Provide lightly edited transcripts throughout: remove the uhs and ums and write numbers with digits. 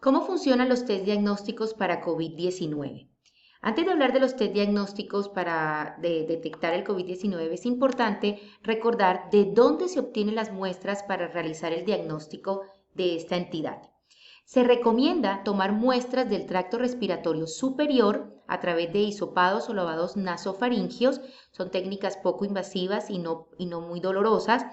¿Cómo funcionan los test diagnósticos para COVID-19? Antes de hablar de los test diagnósticos para detectar el COVID-19, es importante recordar de dónde se obtienen las muestras para realizar el diagnóstico de esta entidad. Se recomienda tomar muestras del tracto respiratorio superior a través de hisopados o lavados nasofaringios, son técnicas poco invasivas y no muy dolorosas,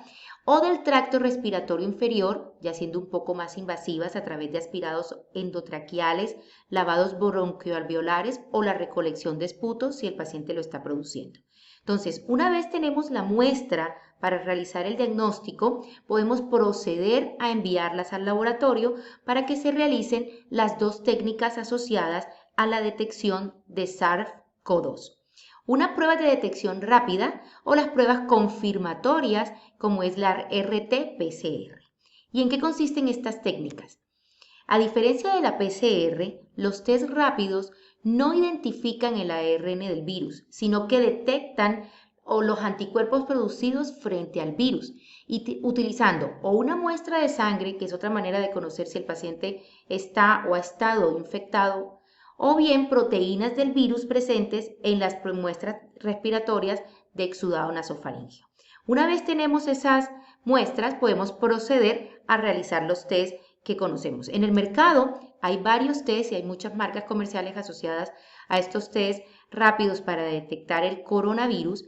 o del tracto respiratorio inferior, ya siendo un poco más invasivas a través de aspirados endotraqueales, lavados bronquioalveolares o la recolección de esputos si el paciente lo está produciendo. Entonces, una vez tenemos la muestra para realizar el diagnóstico, podemos proceder a enviarlas al laboratorio para que se realicen las dos técnicas asociadas a la detección de SARS-CoV-2. Una prueba de detección rápida o las pruebas confirmatorias como es la RT-PCR. ¿Y en qué consisten estas técnicas? A diferencia de la PCR, los test rápidos no identifican el ARN del virus, sino que detectan los anticuerpos producidos frente al virus y utilizando o una muestra de sangre, que es otra manera de conocer si el paciente está o ha estado infectado, o bien proteínas del virus presentes en las muestras respiratorias de exudado nasofaríngeo. Una vez tenemos esas muestras, podemos proceder a realizar los test que conocemos. En el mercado hay varios test y hay muchas marcas comerciales asociadas a estos test rápidos para detectar el coronavirus.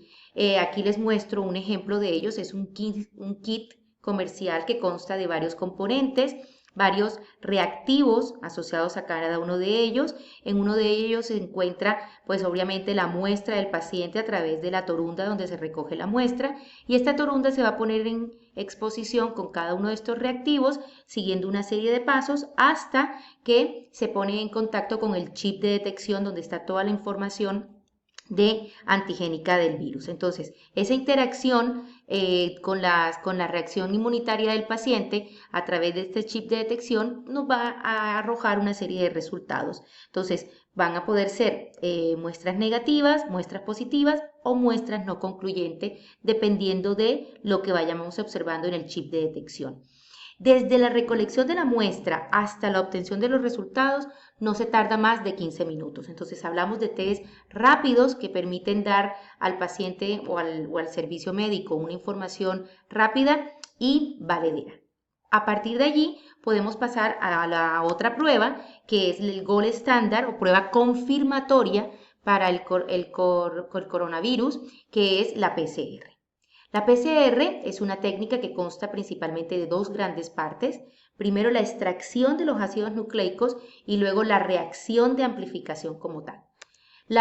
Aquí les muestro un ejemplo de ellos. Es un kit comercial que consta de varios componentes, varios reactivos asociados a cada uno de ellos. En uno de ellos se encuentra, pues obviamente, la muestra del paciente a través de la torunda donde se recoge la muestra, y esta torunda se va a poner en exposición con cada uno de estos reactivos, siguiendo una serie de pasos hasta que se pone en contacto con el chip de detección donde está toda la información de antigénica del virus. Entonces, esa interacción con la reacción inmunitaria del paciente a través de este chip de detección nos va a arrojar una serie de resultados. Entonces, van a poder ser muestras negativas, muestras positivas o muestras no concluyentes, dependiendo de lo que vayamos observando en el chip de detección. Desde la recolección de la muestra hasta la obtención de los resultados no se tarda más de 15 minutos. Entonces hablamos de test rápidos que permiten dar al paciente o al servicio médico una información rápida y valedera. A partir de allí podemos pasar a la otra prueba, que es el gold estándar o prueba confirmatoria para el coronavirus, que es la PCR. La PCR es una técnica que consta principalmente de dos grandes partes. Primero, la extracción de los ácidos nucleicos y luego la reacción de amplificación como tal. En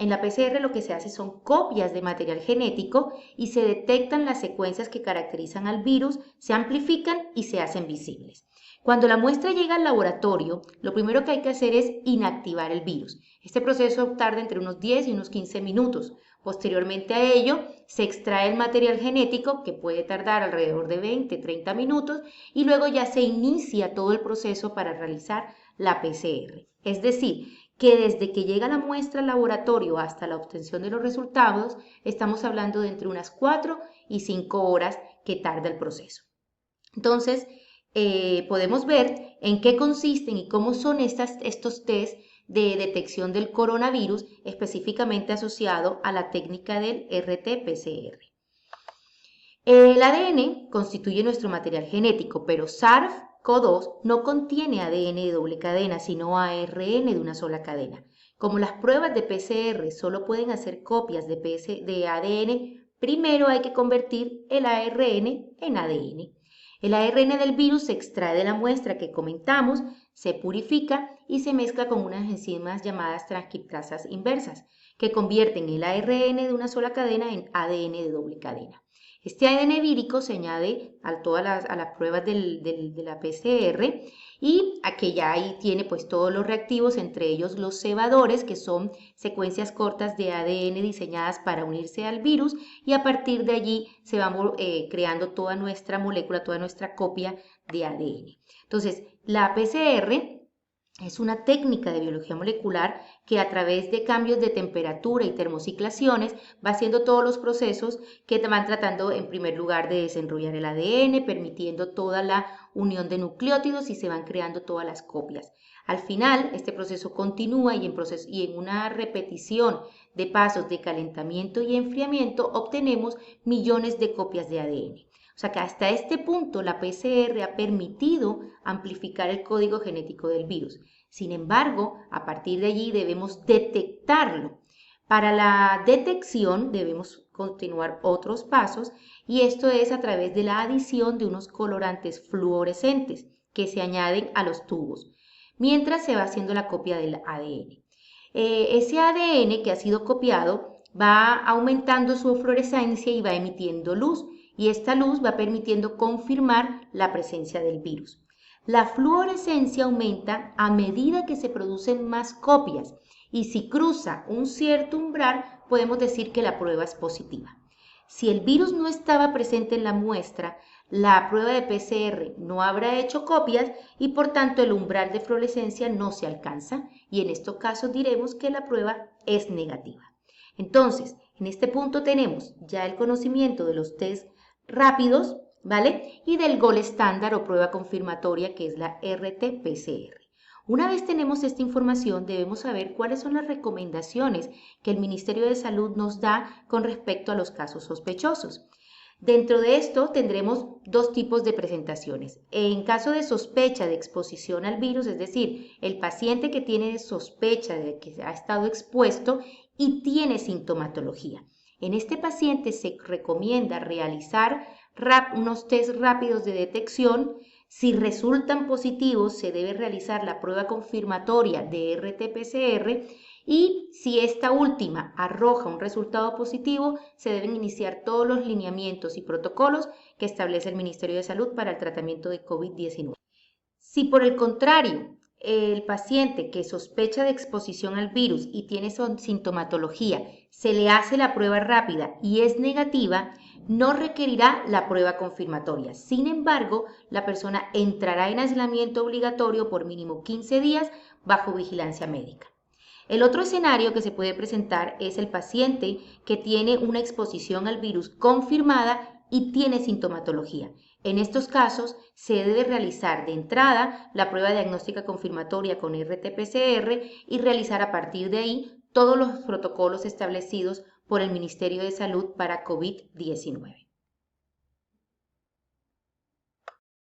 la PCR lo que se hace son copias de material genético y se detectan las secuencias que caracterizan al virus, se amplifican y se hacen visibles. Cuando la muestra llega al laboratorio, lo primero que hay que hacer es inactivar el virus. Este proceso tarda entre unos 10 y unos 15 minutos. Posteriormente a ello, se extrae el material genético, que puede tardar alrededor de 20-30 minutos, y luego ya se inicia todo el proceso para realizar la PCR. Es decir, que desde que llega la muestra al laboratorio hasta la obtención de los resultados, estamos hablando de entre unas 4 y 5 horas que tarda el proceso. Entonces, podemos ver en qué consisten y cómo son estos test de detección del coronavirus específicamente asociado a la técnica del RT-PCR. El ADN constituye nuestro material genético, pero SARS-CoV-2 no contiene ADN de doble cadena, sino ARN de una sola cadena. Como las pruebas de PCR solo pueden hacer copias de ADN, primero hay que convertir el ARN en ADN. El ARN del virus se extrae de la muestra que comentamos, se purifica y se mezcla con unas enzimas llamadas transcriptasas inversas, que convierten el ARN de una sola cadena en ADN de doble cadena. Este ADN vírico se añade a todas las pruebas de la PCR y aquí ya ahí tiene pues todos los reactivos, entre ellos los cebadores, que son secuencias cortas de ADN diseñadas para unirse al virus, y a partir de allí se va creando toda nuestra molécula, toda nuestra copia de ADN. Entonces, la PCR Es una técnica de biología molecular que a través de cambios de temperatura y termociclaciones va haciendo todos los procesos que van tratando en primer lugar de desenrollar el ADN, permitiendo toda la unión de nucleótidos y se van creando todas las copias. Al final, este proceso continúa y en una repetición de pasos de calentamiento y enfriamiento obtenemos millones de copias de ADN. O sea que hasta este punto la PCR ha permitido amplificar el código genético del virus. Sin embargo, a partir de allí debemos detectarlo. Para la detección debemos continuar otros pasos y esto es a través de la adición de unos colorantes fluorescentes que se añaden a los tubos mientras se va haciendo la copia del ADN. Ese ADN que ha sido copiado va aumentando su fluorescencia y va emitiendo luz y esta luz va permitiendo confirmar la presencia del virus. La fluorescencia aumenta a medida que se producen más copias y si cruza un cierto umbral podemos decir que la prueba es positiva. Si el virus no estaba presente en la muestra, la prueba de PCR no habrá hecho copias y por tanto el umbral de fluorescencia no se alcanza y en estos casos diremos que la prueba es negativa. Entonces, en este punto tenemos ya el conocimiento de los test rápidos, ¿vale? Y del gol estándar o prueba confirmatoria que es la RT-PCR. Una vez tenemos esta información, debemos saber cuáles son las recomendaciones que el Ministerio de Salud nos da con respecto a los casos sospechosos. Dentro de esto tendremos dos tipos de presentaciones. En caso de sospecha de exposición al virus, es decir, el paciente que tiene sospecha de que ha estado expuesto y tiene sintomatología. En este paciente se recomienda realizar unos test rápidos de detección. Si resultan positivos, se debe realizar la prueba confirmatoria de RT-PCR y si esta última arroja un resultado positivo, se deben iniciar todos los lineamientos y protocolos que establece el Ministerio de Salud para el tratamiento de COVID-19. Si por el contrario, el paciente que sospecha de exposición al virus y tiene sintomatología, se le hace la prueba rápida y es negativa, no requerirá la prueba confirmatoria. Sin embargo, la persona entrará en aislamiento obligatorio por mínimo 15 días bajo vigilancia médica. El otro escenario que se puede presentar es el paciente que tiene una exposición al virus confirmada y tiene sintomatología. En estos casos se debe realizar de entrada la prueba diagnóstica confirmatoria con RT-PCR y realizar a partir de ahí todos los protocolos establecidos por el Ministerio de Salud para COVID-19.